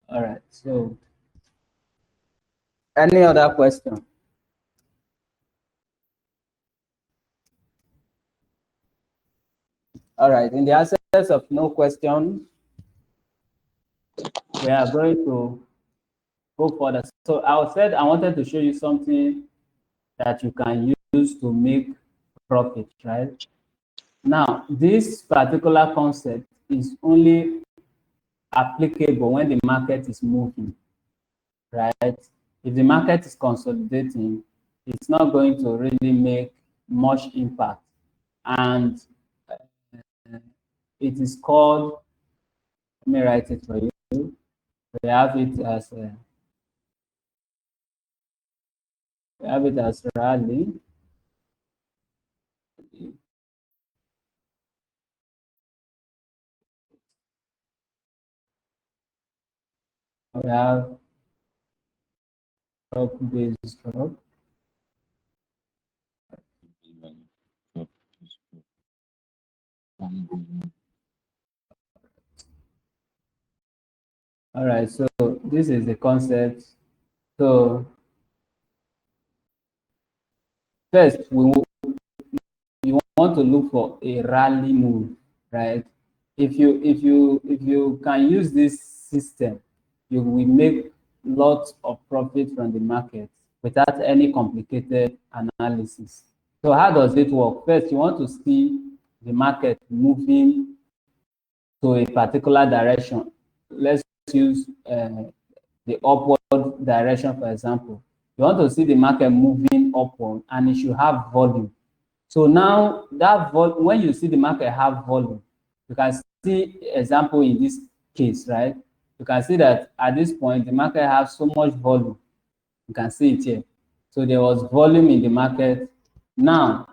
All right. So, any other question? All right. In the absence of no question, we are going to go further. So I said I wanted to show you something that you can use to make profit, right? Now, this particular concept is only applicable when the market is moving, right? If the market is consolidating, it's not going to really make much impact. And it is called, let me write it for you. We have it as rally. We have stock based drop. All right, so this is the concept. So first, you want to look for a rally move, right? If you can use this system, you will make lots of profit from the market without any complicated analysis. So how does it work? First, you want to see the market moving to a particular direction. Let's use the upward direction, for example. You want to see the market moving upward and it should have volume. So now that when you see the market have volume, you can see example in this case, right? You can see that at this point, the market has so much volume. You can see it here. So there was volume in the market. Now,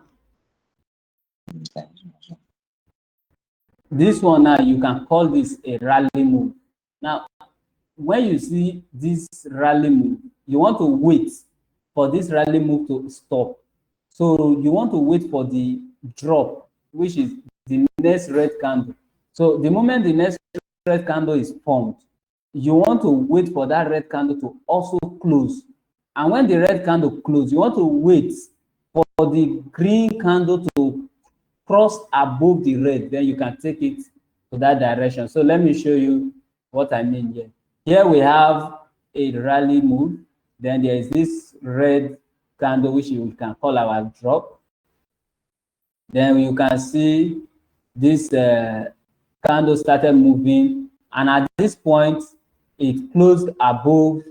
this one now, you can call this a rally move. Now, when you see this rally move, you want to wait for this rally move to stop. So you want to wait for the drop, which is the next red candle. So the moment the next red candle is formed, you want to wait for that red candle to also close. And when the red candle closes, you want to wait for the green candle to cross above the red, then you can take it to that direction. So let me show you what I mean here. Here we have a rally move. Then there is this red candle, which you can call our drop. Then you can see this candle started moving. And at this point, it closed above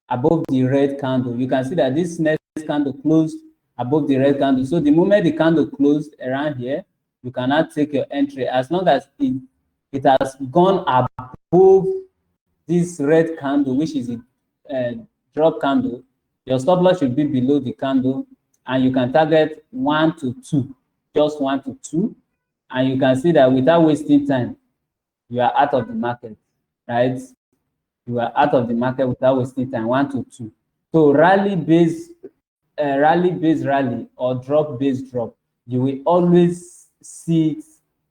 the red candle. You can see that this next candle closed above the red candle. So the moment the candle closed around here, you cannot take your entry as long as it has gone above this red candle, which is a drop candle. Your stop loss should be below the candle, and you can target 1 to 2, just 1 to 2, and you can see that without wasting time, you are out of the market, right? You are out of the market without wasting time, 1 to 2. So rally-based rally or drop-based drop, you will always see it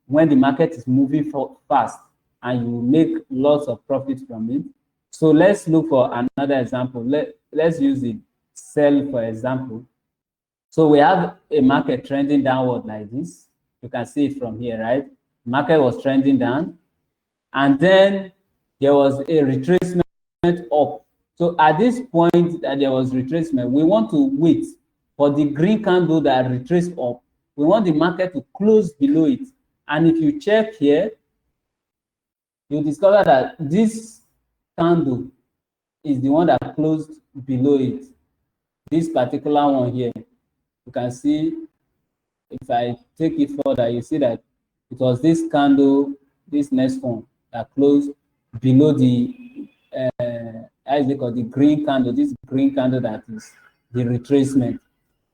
when the market is moving fast, and you will make lots of profit from it. So let's look for another example. Let's use the sell, for example. So we have a market trending downward like this. You can see it from here, right? Market was trending down, and then there was a retracement up. So at this point that there was retracement, we want to wait for the green candle that retraced up. We want the market to close below it. And if you check here, you discover that this candle is the one that closed below it. This particular one here, you can see, if I take it further, you see that it was this candle, this next one, that closed below the as they call the green candle, this green candle that is the retracement.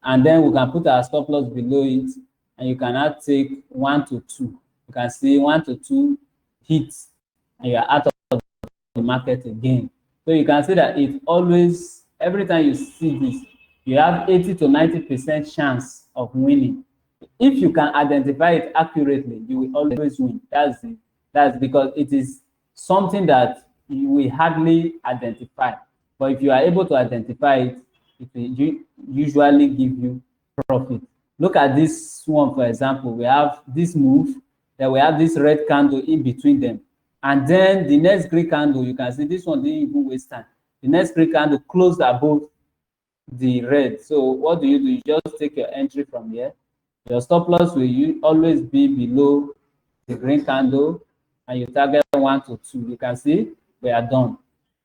And then we can put our stop loss below it, and you cannot take 1 to 2. You can see 1 to 2 hits, and you are out of the market again. So you can see that it always, every time you see this, you have 80 to 90% chance of winning. If you can identify it accurately, you will always win. That's because it is something that you will hardly identify. But if you are able to identify it, it will usually give you profit. Look at this one, for example. We have this move, then we have this red candle in between them. And then the next green candle, you can see this one didn't even waste time. The next green candle closed above the red. So what do? You just take your entry from here. Your stop loss will always be below the green candle, and you target 1 to 2. You can see we are done.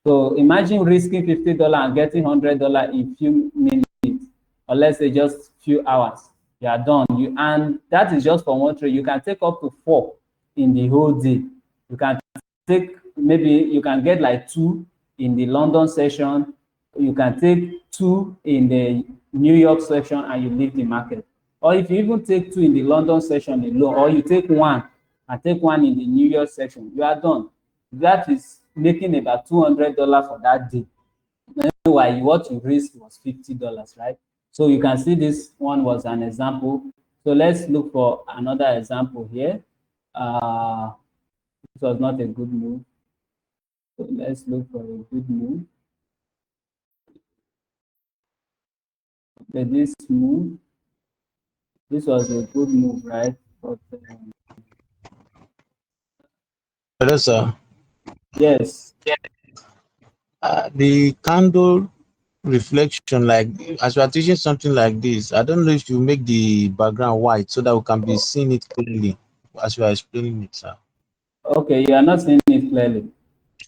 So imagine risking $50 and getting $100 in few minutes, or let's say just few hours. You are done. And that is just for one trade. You can take up to 4 in the whole day. You can take, maybe you can get like 2 in the London session. You can take 2 in the New York session and you leave the market. Or if you even take 2 in the London session alone, or you take 1 and take 1 in the New York session, you are done. That is making about $200 for that day. Meanwhile, what you risk was $50, right? So you can see this one was an example. So let's look for another example here. This was not a good move. So let's look for a good move. Okay, this move, this was a good move, right? But Hello, sir. yes. The candle reflection, like as we are teaching something like this, I don't know if you make the background white so that we can be seeing it clearly as you are explaining it, sir. Okay, you are not seeing it clearly.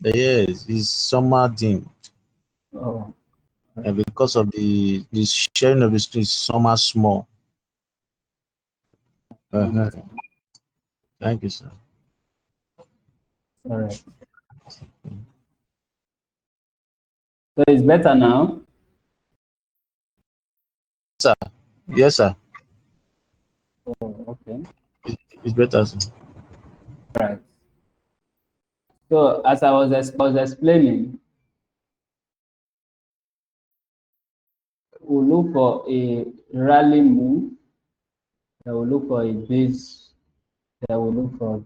Yes, it's somehow dim Oh, because of the sharing of the screen is somehow small. Uh-huh. Thank you, sir. all right. So it's better now. Sir, yes, sir. Oh, okay. It's better, sir. All right. So as I was explaining, we'll look for a rally move. Then we'll look for a base. Then we'll look for.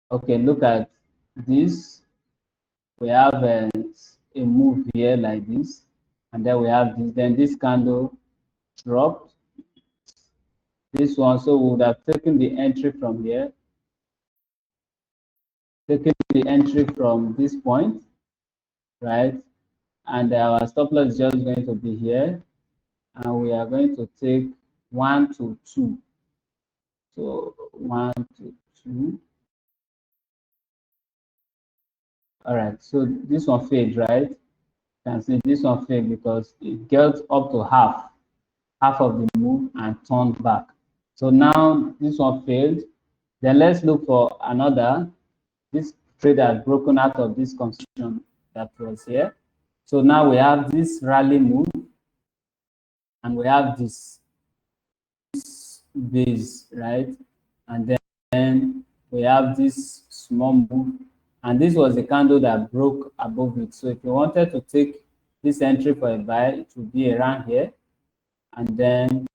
Okay, look at this. We have a move here like this, and then we have this. Then this candle dropped. This one, so we would have taken the entry from here, taken the entry from this point, right? And our stop loss is just going to be here, and we are going to take 1 to 2. So 1 to 2. All right, so this one failed, right? You can see this one failed because it got up to half of the move and turned back. So now this one failed. Then let's look for another. This trade has broken out of this confusion that was here. So now we have this rally move, and we have this base, right? And then we have this small move, and this was the candle that broke above it. So if you wanted to take this entry for a buy, it would be around here, and then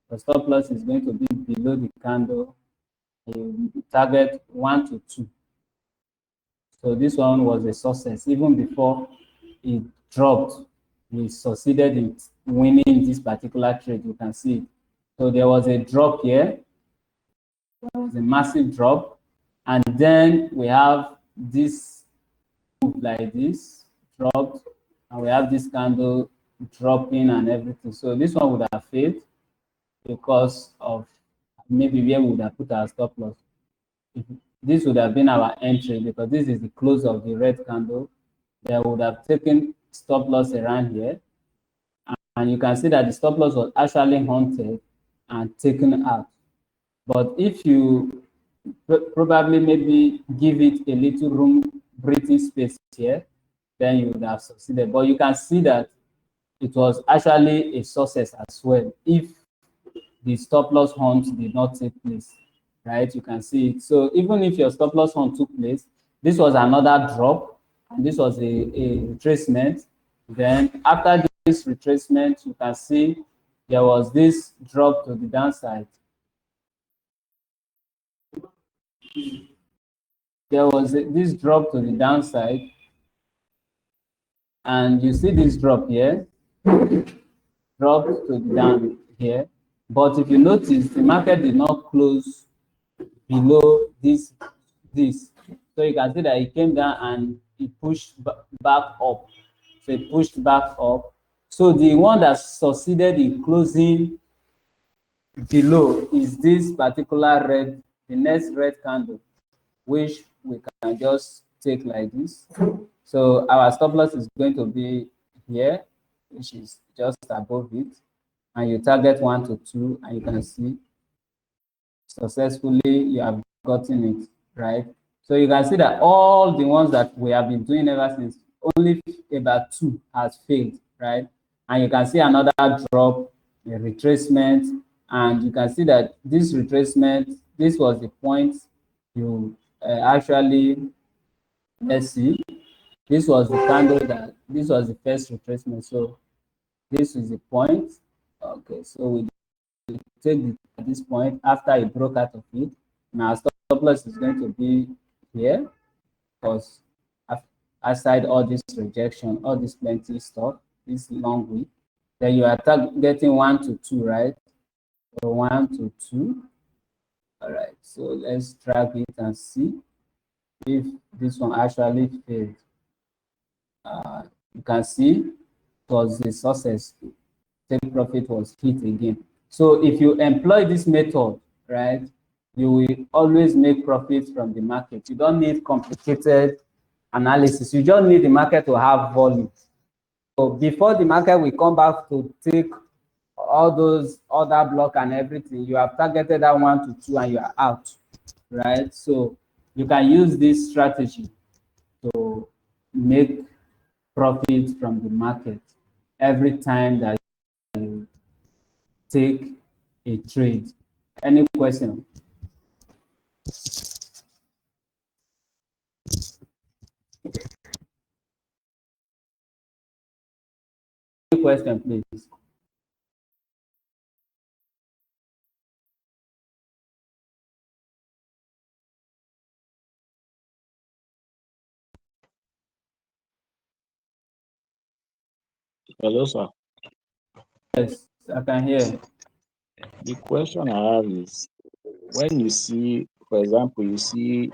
the stop loss is going to be below the candle. You target 1 to 2. So this one was a success. Even before it dropped, we succeeded in winning this particular trade. You can see it. So there was a drop here. There was a massive drop. And then we have this move like this, dropped, and we have this candle dropping and everything. So this one would have failed because of maybe where we would have put our stop loss. This would have been our entry because this is the close of the red candle. They would have taken stop loss around here. And you can see that the stop loss was actually hunted and taken out. But if you probably maybe give it a little room, breathing space here, then you would have succeeded. But you can see that it was actually a success as well if the stop loss hunt did not take place, right? You can see it. So even if your stop loss hunt took place, this was another drop, and this was a retracement. Then after this retracement, you can see there was this drop to the downside. there was this drop to the downside, and you see this drop here, drop to the down here. But if you notice, the market did not close below this. So you can see that it came down and it pushed back up. So it pushed back up. So the one that succeeded in closing below is this particular red, the next red candle, which we can just take like this. So our stop loss is going to be here, which is just above it. And you target 1 to 2, and you can see successfully you have gotten it, right? So you can see that all the ones that we have been doing ever since, only about 2 has failed, right? And you can see another drop, a retracement, and you can see that this retracement, this was the point you actually, let's see, this was the candle that, this was the first retracement. So this is the point. Okay, so we take it at this point after it broke out of it. Now stop loss is going to be here, because aside all this rejection, all this plenty stuff, this long week, then you are getting 1 to 2, right? So 1 to 2. All right, so let's drag it and see if this one actually failed. You can see it was a success. Take profit was hit again. So if you employ this method, right, you will always make profits from the market. You don't need complicated analysis. You just need the market to have volume. So before the market will come back to take all those other block and everything, you have targeted that 1 to 2 and you are out, right? So you can use this strategy to make profit from the market every time that you take a trade. Any question? Any question, please? Hello, sir. Yes, I can hear. The question I have is, when you see, for example, you see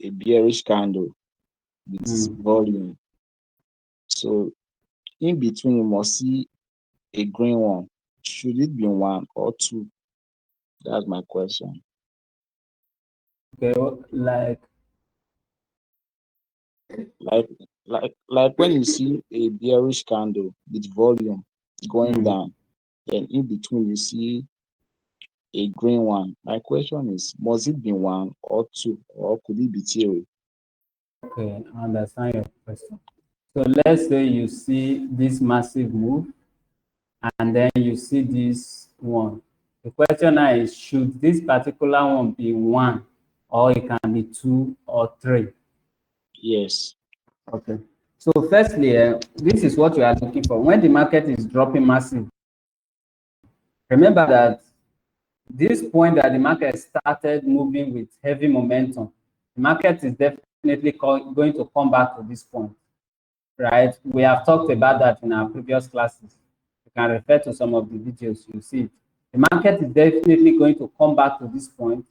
a bearish candle with volume, so in between you must see a green one. Should it be 1 or 2? That's my question. Okay, like, Like when you see a bearish candle with volume going down, then in between you see a green one. My question is, must it be 1 or 2, or could it be 3? okay, I understand your question. So let's say you see this massive move, and then you see this one. The question now is, should this particular one be 1, or it can be 2 or 3? Yes. Okay. So firstly, this is what we are looking for. When the market is dropping massive, remember that this point that the market started moving with heavy momentum, the market is definitely going to come back to this point, right? We have talked about that in our previous classes. You can refer to some of the videos, you see it. The market is definitely going to come back to this point,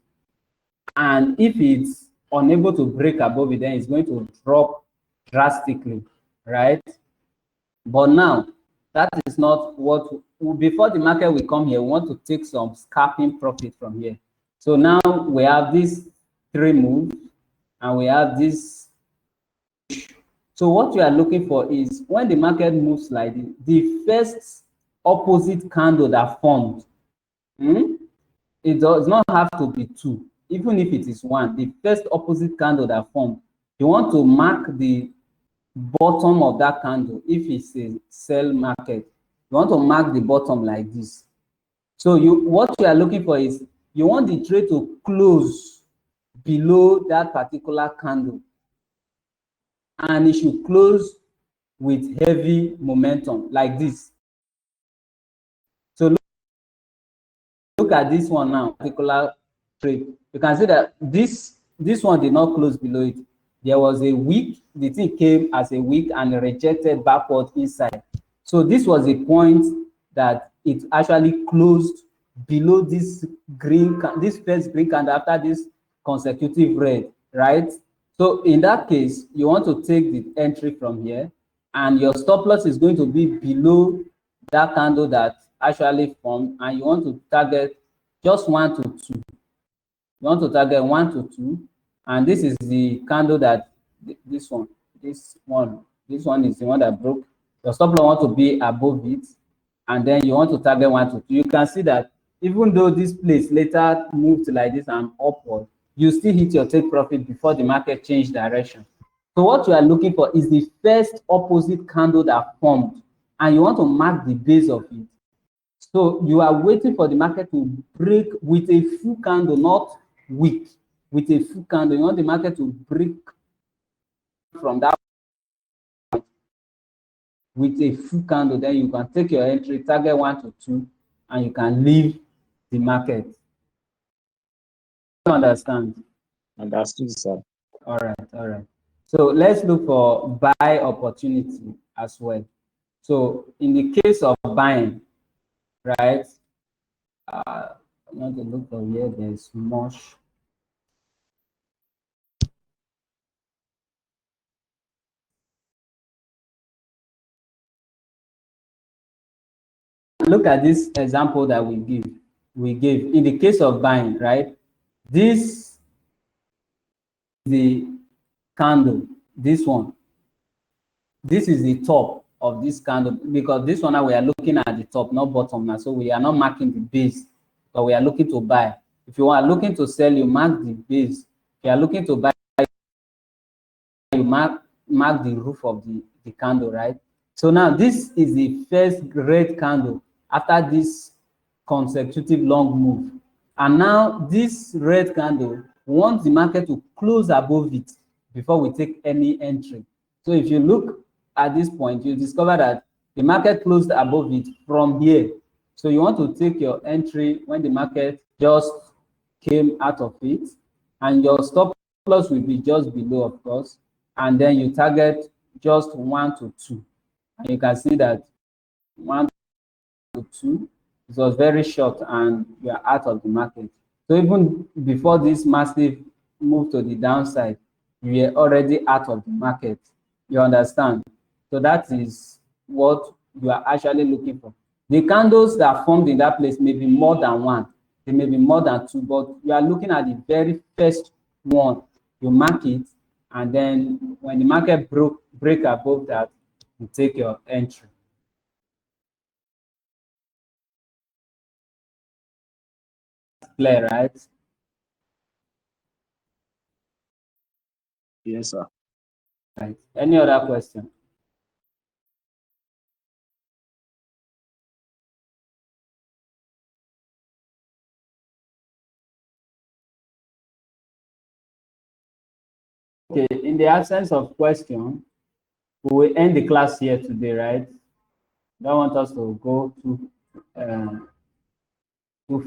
and if it's unable to break above it, then it's going to drop drastically, right? But now, that is not what, before the market will come here, we want to take some scalping profit from here. So now we have these 3 moves, and we have this. So what we are looking for is, when the market moves like this, the first opposite candle that formed, it does not have to be 2, even if it is 1. The first opposite candle that formed, you want to mark the bottom of that candle. If it's a sell market, you want to mark the bottom like this. So what you are looking for is, you want the trade to close below that particular candle, and it should close with heavy momentum like this. So look at this one now, particular trade. You can see that this one did not close below it. There was a wick, the thing came as a wick and rejected backward inside. So this was a point that it actually closed below this this first green candle after this consecutive red, right? So in that case, you want to take the entry from here, and your stop loss is going to be below that candle that actually formed, and you want to target just 1 to 2. You want to target 1 to 2, and this is the candle that this one is the one that broke. Your stop loss want to be above it, and then you want to target 1 to 2. You can see that even though this place later moved like this and upward, you still hit your take profit before the market changed direction. So what you are looking for is the first opposite candle that formed, and you want to mark the base of it. So you are waiting for the market to break with a full candle, not weak, with a full candle. You want the market to break from that with a full candle, then you can take your entry, target 1 to 2, and you can leave the market. You understand? Understood, sir. All right. So let's look for buy opportunity as well. So in the case of buying, right? I want to look for where there's much. Look at this example that we gave in the case of buying, right? This the candle, this one. This is the top of this candle, because this one now we are looking at the top, not bottom now. So we are not marking the base, but we are looking to buy. If you are looking to sell, you mark the base. If you are looking to buy, you mark the roof of the candle, right? So now this is the first red candle after this consecutive long move. And now this red candle wants the market to close above it before we take any entry. So if you look at this point, you discover that the market closed above it from here. So you want to take your entry when the market just came out of it, and your stop loss will be just below, of course, and then you target just 1 to 2. And you can see that 1 to 2, it was very short and you are out of the market. So even before this massive move to the downside, you are already out of the market. You understand? So that is what you are actually looking for. The candles that formed in that place may be more than one, they may be more than two, but you are looking at the very first one. You mark it, and then when the market break above that, you take your entry. Clear, right? Yes, sir. Right. Any other question? Okay, in the absence of question, we will end the class here today, right? Don't want us to go too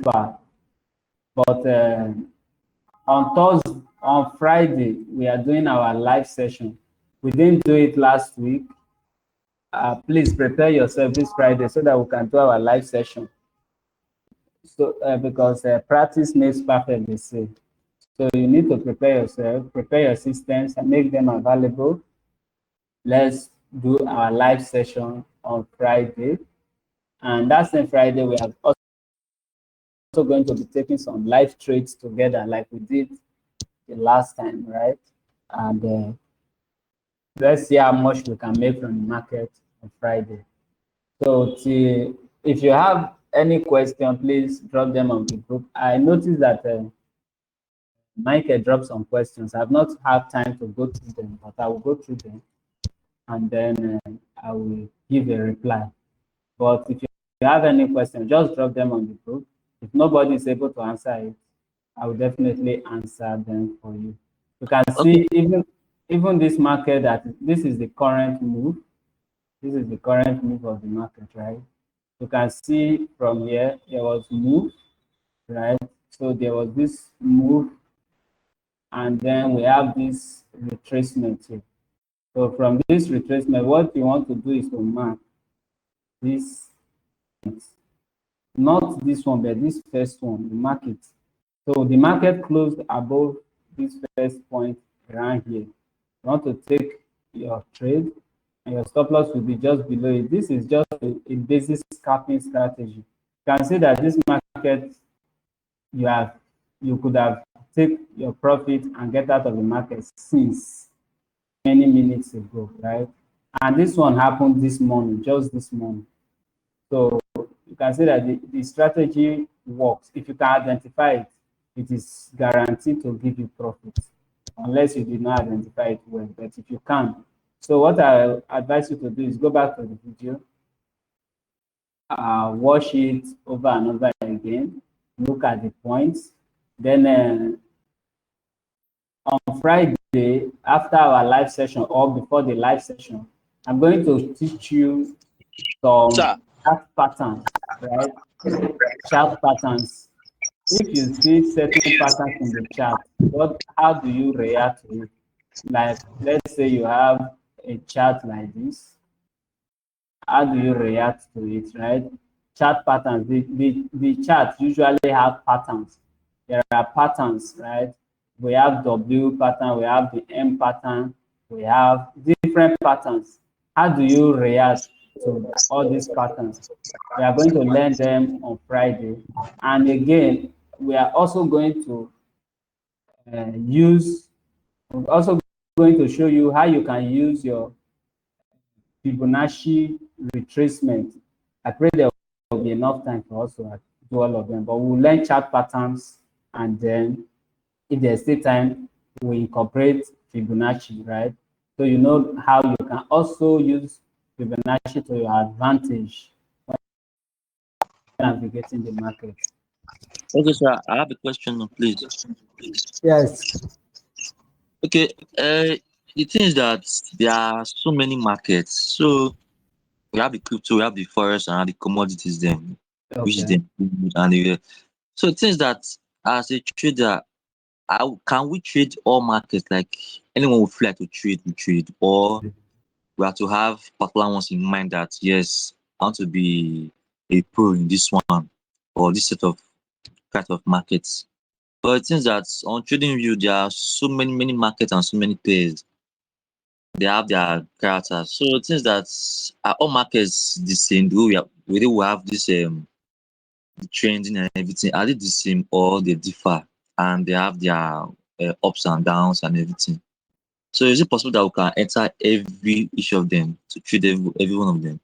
far. But on Friday, we are doing our live session. We didn't do it last week. Please prepare yourself this Friday so that we can do our live session. So because practice makes perfect, they say. So you need to prepare yourself, prepare your systems, and make them available. Let's do our live session on Friday. And that same Friday, we are also going to be taking some live trades together like we did the last time, right? And let's see how much we can make from the market on Friday. So if you have any question, please drop them on the group. I noticed that Michael dropped some questions. I've not had time to go through them, but I will go through them, and then I will give a reply. But if you have any questions, just drop them on the group. If nobody is able to answer it, I will definitely answer them for you. You can see even this market, that this is the current move. This is the current move of the market, right? You can see from here, there was move, right? So there was this move, and then we have this retracement here. So from this retracement, what you want to do is to mark this, not this one, but this first one, the market. So the market closed above this first point around here. You want to take your trade, and your stop loss will be just below it. This is just a basic scalping strategy. You can see that this market, you could have take your profit and get out of the market since many minutes ago, right? And this one happened this morning, just this morning. So you can see that the strategy works. If you can identify it, it is guaranteed to give you profit, unless you did not identify it well. But if you can, so what I advise you to do is go back to the video, watch it over and over again, look at the points. Then on Friday, after our live session or before the live session, I'm going to teach you some chart patterns, right? Chart patterns. If you see certain patterns in the chart, how do you react to it? Like, let's say you have a chart like this. How do you react to it, right? Chart patterns. The charts usually have patterns. There are patterns, right? We have W pattern, we have the M pattern, we have different patterns. How do you react to all these patterns? We are going to learn them on Friday. And again, we are also going to we're also going to show you how you can use your Fibonacci retracement. I pray there will be enough time for us to do all of them, but we'll learn chart patterns, and then if there's still time, we incorporate Fibonacci, right? So you know how you can also use Fibonacci to your advantage when navigating the market. Okay, sir, I have a question, please. Yes. Okay, the thing is that there are so many markets. So we have the crypto, we have the forex, and the commodities then, which is Okay. and so it seems that as a trader, can we trade all markets? Like anyone would feel like to trade, we trade, or we have to have particular ones in mind that yes, I want to be a pro in this one or this set of kind of markets. But it seems that on TradingView there are so many markets and so many pairs. They have their characters. So it seems that are all markets the same? Do we have this the trending and everything? Are they the same or they differ and they have their ups and downs and everything? So is it possible that we can enter each of them to trade every one of them?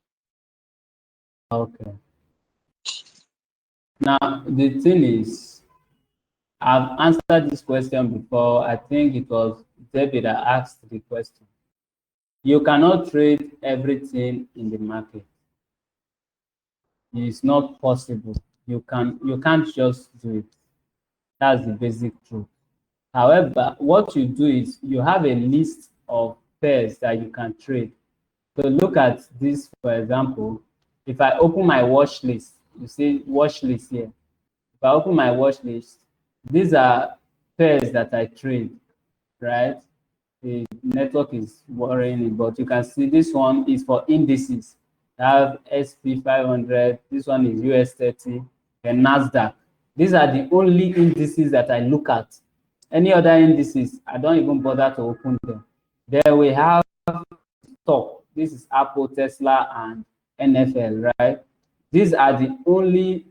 Okay. Now, the thing is, I've answered this question before. I think it was David that asked the question. You cannot trade everything in the market. It's not possible. You can't just do it. That's the basic truth. However, what you do is you have a list of pairs that you can trade. So look at this, for example. If I open my watch list, you see watch list here. If I open my watch list, these are pairs that I trade, right? The network is worrying me, but you can see this one is for indices. I have SP 500, this one is US 30, and NASDAQ. These are the only indices that I look at. Any other indices, I don't even bother to open them. There we have stock. This is Apple, Tesla, and NFL, right? These are the only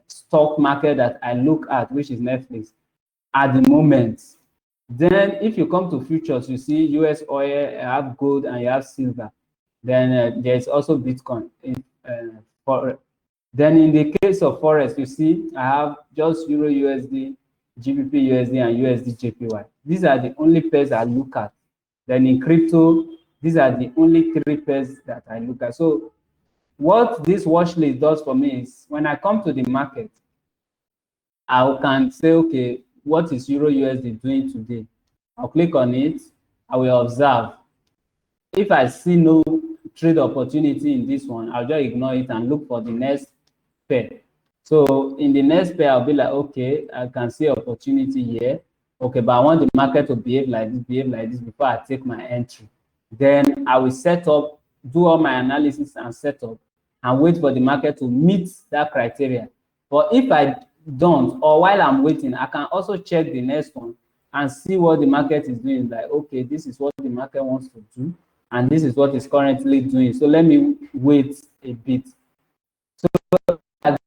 stock market that I look at, which is Netflix, at the moment. Then if you come to futures, you see US oil, you have gold, and you have silver. Then there's also Bitcoin. Then in the case of Forex, you see I have just Euro USD, GBP USD, and USD JPY. These are the only pairs I look at. Then in crypto, these are the only three pairs that I look at. So what this watch list does for me is when I come to the market, I can say, okay, what is Euro USD doing today? I'll click on it. I will observe. If I see no trade opportunity in this one, I'll just ignore it and look for the next pair. So in the next pair, I'll be like, okay, I can see opportunity here. okay, but I want the market to behave like this before I take my entry. Then I will set up, do all my analysis and set up, and wait for the market to meet that criteria. But if I don't, or while I'm waiting, I can also check the next one and see what the market is doing. Like, okay, this is what the market wants to do, and this is what it's currently doing. So let me wait a bit. So that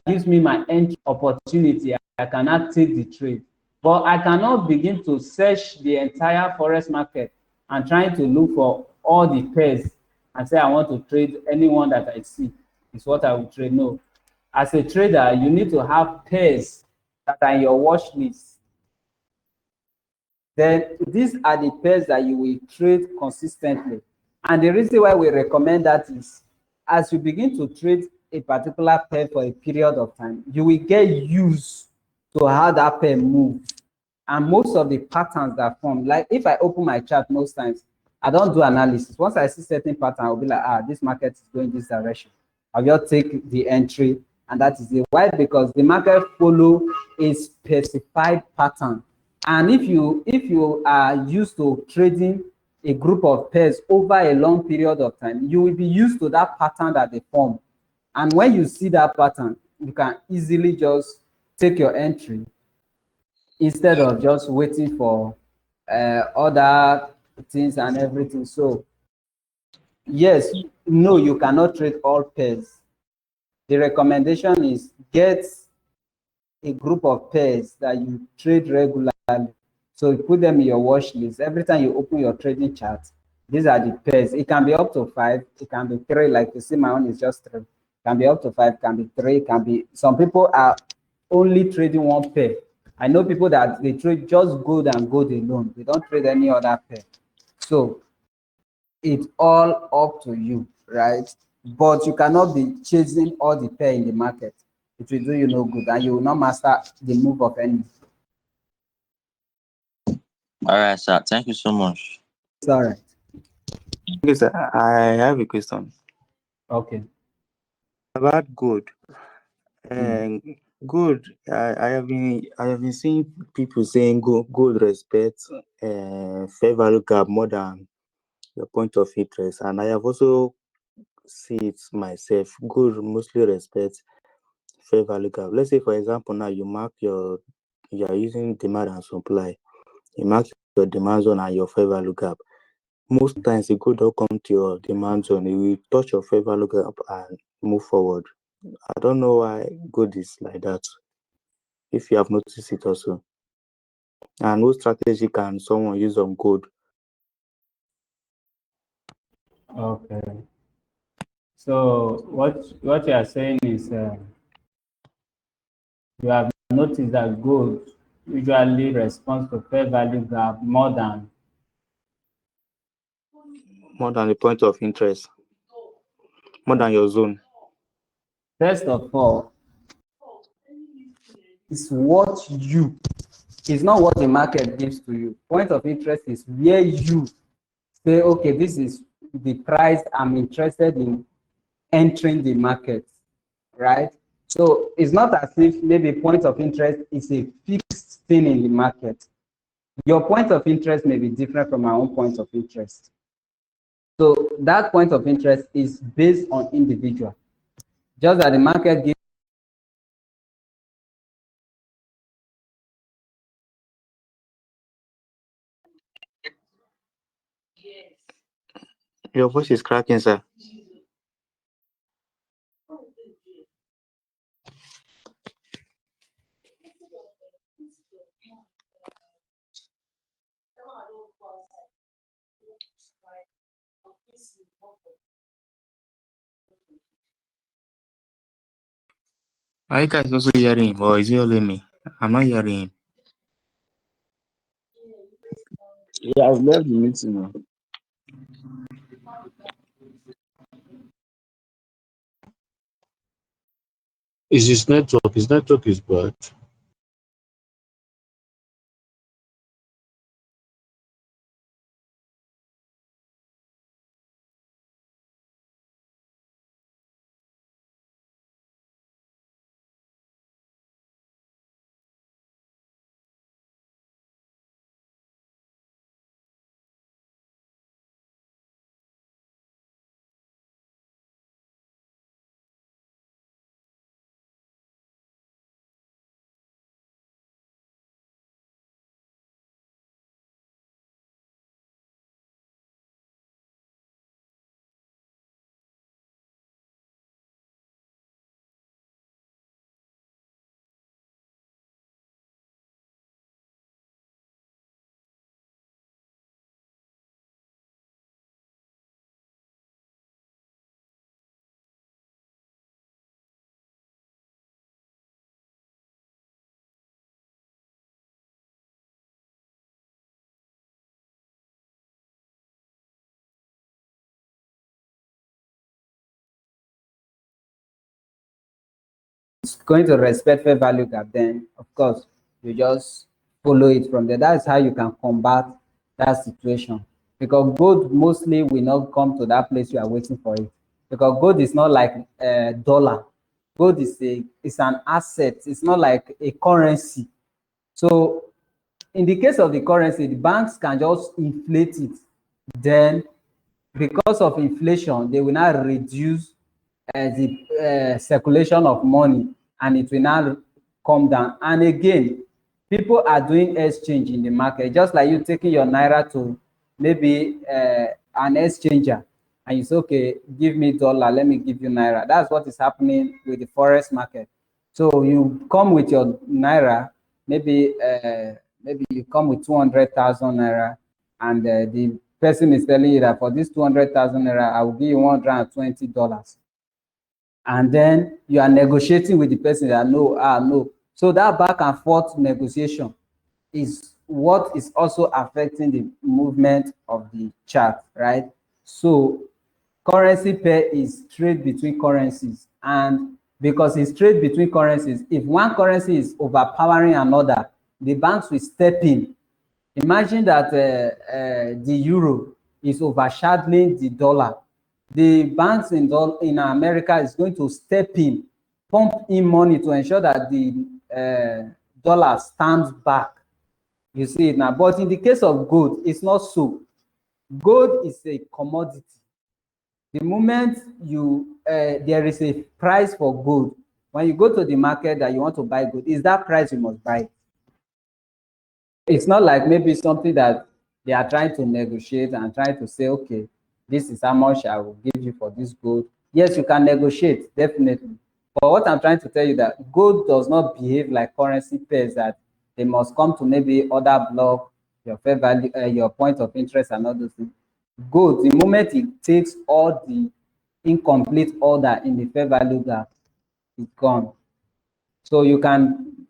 gives me my entry opportunity. I cannot take the trade. But I cannot begin to search the entire forex market and trying to look for all the pairs and say I want to trade anyone that I see is what I will trade. No. As a trader, you need to have pairs that are in your watch list. Then these are the pairs that you will trade consistently. And the reason why we recommend that is as you begin to trade a particular pair for a period of time, you will get used to how that pair moves. And most of the patterns that form, like if I open my chart most times, I don't do analysis. Once I see certain pattern, I'll be like, this market is going this direction. I'll just take the entry, and that is it. Why? Because the market follow a specified pattern. And if you are used to trading a group of pairs over a long period of time, you will be used to that pattern that they form. And when you see that pattern, you can easily just take your entry instead of just waiting for other things and everything. So yes, no, you cannot trade all pairs. The recommendation is get a group of pairs that you trade regularly. So you put them in your watch list. Every time you open your trading chart, these are the pairs. It can be up to 5, it can be 3, like you see my own is just 3. It can be up to 5, can be 3, can be, some people are only trading one pair. I know people that they trade just gold and gold alone. They don't trade any other pair. So it's all up to you, right? But you cannot be chasing all the pair in the market. It will do you no good, and you will not master the move of any. All right, sir. Thank you so much. It's all right. Okay, sir. I have a question Okay. about gold. Mm. And gold, I have been seeing people saying gold respects fair value gap more than your point of interest, and I have also see it myself. Gold mostly respects fair value gap. Let's say, for example, now you are using demand and supply. You mark your demand zone and your fair value gap. Most times, the gold don't come to your demand zone. You will touch your fair value gap and move forward. I don't know why gold is like that. If you have noticed it also, and what strategy can someone use on gold? Okay. So what you are saying is you have noticed that gold usually responds to fair value gap More than the point of interest, more than your zone. first of all, it's what you, it's not what the market gives to you. Point of interest is where you say, okay, this is the price I'm interested in entering the market, right? So it's not as if maybe point of interest is a fixed thing in the market. Your point of interest may be different from my own point of interest. So that point of interest is based on individual. Just that the market gives. Your voice is cracking, sir. Are you guys also hearing him, or is it only me? I'm not hearing him. He has left the meeting now. Is his network? His network is bad. it's going to respect fair value gap, then of course you just follow it from there. That's how you can combat that situation. Because gold mostly will not come to that place you are waiting for it. Because gold is not like a dollar. Gold is an asset. It's not like a currency. So in the case of the currency, the banks can just inflate it. Then because of inflation, they will now reduce the circulation of money, and it will now come down. And again, people are doing exchange in the market, just like you taking your naira to maybe an exchanger, and you say, okay, give me dollar, let me give you naira. That's what is happening with the forex market. So you come with your naira, maybe you come with 200,000 naira, and the person is telling you that for this 200,000 naira, I will give you $120. And then you are negotiating with the person that no. So that back and forth negotiation is what is also affecting the movement of the chart, right? So currency pair is trade between currencies, and because it's trade between currencies, if one currency is overpowering another, the banks will step in. Imagine that the euro is overshadowing the dollar. The banks in America is going to step in, pump in money to ensure that the dollar stands back. You see it now. But in the case of gold, it's not so. Gold is a commodity. The moment there is a price for gold, when you go to the market that you want to buy gold, is that price you must buy. It's not like maybe something that they are trying to negotiate and trying to say, okay, this is how much I will give you for this gold. Yes, you can negotiate, definitely. But what I'm trying to tell you that gold does not behave like currency pairs, that they must come to maybe other block, your fair value, your point of interest and all those things. Gold, the moment it takes all the incomplete order in the fair value gap, it's gone. So you can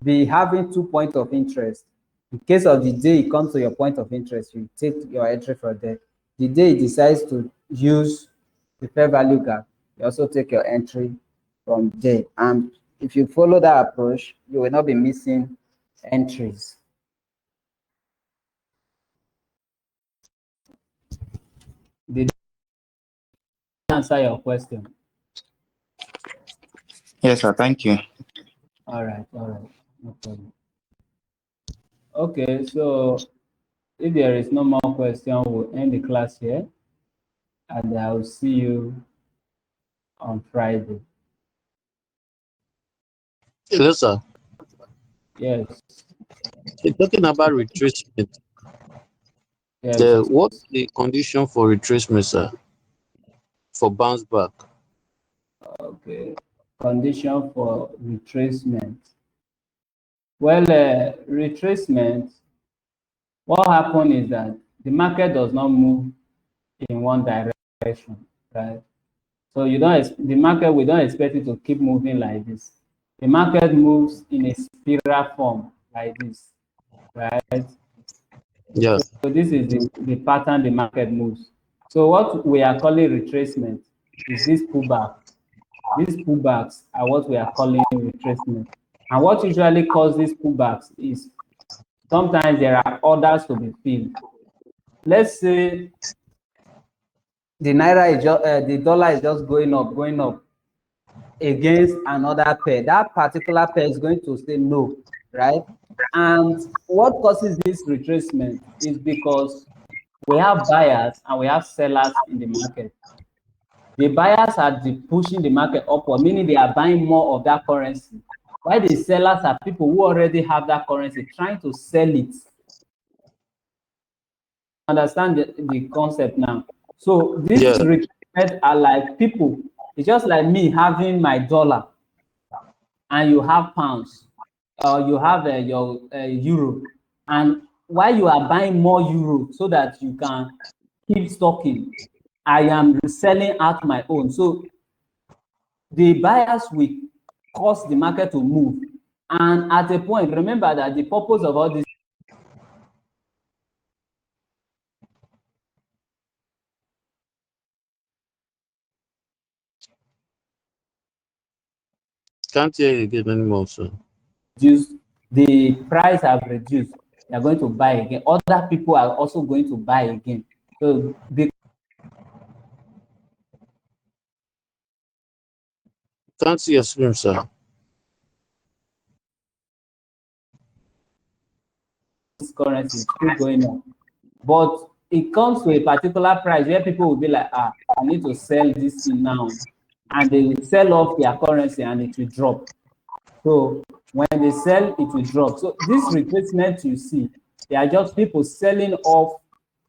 be having 2 points of interest. In case of the day it comes to your point of interest, you take your entry for there. The day it decides to use the fair value gap, you also take your entry from there. And if you follow that approach, you will not be missing entries. Did I answer your question? Yes, sir. Thank you. All right, no problem. Okay, so if there is no more question, we'll end the class here, and I will see you on Friday. Hello, sir. Yes. You're talking about retracement. Yes. What's the condition for retracement, sir? For bounce back? Okay. Condition for retracement. Well, retracement, what happens is that the market does not move in one direction, right? So the market, we don't expect it to keep moving like this. The market moves in a spiral form like this, right? Yes. So this is the pattern the market moves. So what we are calling retracement is this pullback. These pullbacks are what we are calling retracement. And what usually causes these pullbacks is sometimes there are orders to be filled. Let's say the naira is just, the dollar is just going up against another pair. That particular pair is going to say no, right? And what causes this retracement is because we have buyers and we have sellers in the market. The buyers are pushing the market upward, meaning they are buying more of that currency, while the sellers are people who already have that currency trying to sell it. Understand the concept now? So these retracements are like people. It's just like me having my dollar and you have pounds, or you have your euro, and while you are buying more euro so that you can keep stocking, I am selling out my own. So the buyers will cause the market to move. And at a point, remember that the purpose of all this Can't hear you again anymore, sir. Reduced, the price have reduced. They are going to buy again. Other people are also going to buy again. So the Can't see your screen, sir. currency is still going up. But it comes to a particular price where people will be like, I need to sell this thing now. And they will sell off their currency and it will drop. So when they sell, it will drop. So this retracement you see, they are just people selling off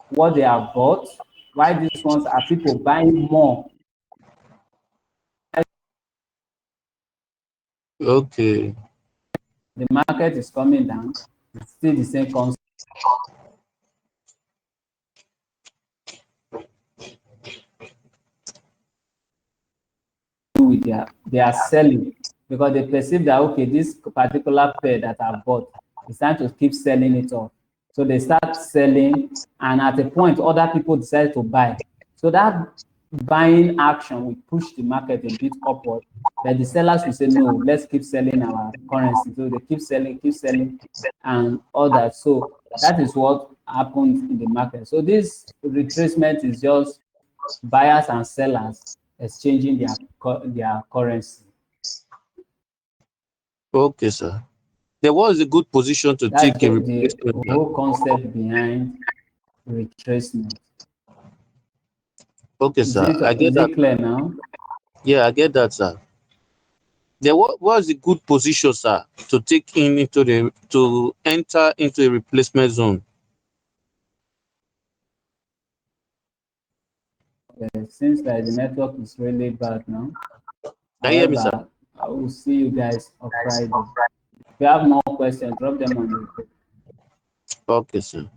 what they have bought, while these ones are people buying more. Okay. The market is coming down. It's still the same concept. With they are selling because they perceive that okay, this particular pair that I bought is time to keep selling it off. So they start selling, and at a point, other people decide to buy. So that buying action will push the market a bit upward. But the sellers will say, no, let's keep selling our currency. So they keep selling, and all that. So that is what happens in the market. So this retracement is just buyers and sellers exchanging their currency. Okay, sir. There was a good position to That's take a the replacement. whole concept behind retracement. Okay, Is sir. I get that. it clear now? Yeah, I get that, sir. There was a good position, sir, to take in into to enter into a replacement zone. It seems like the network is really bad now. Can you hear me, sir? However, I will see you guys on Friday. If you have more questions, drop them on the group. Okay, sir.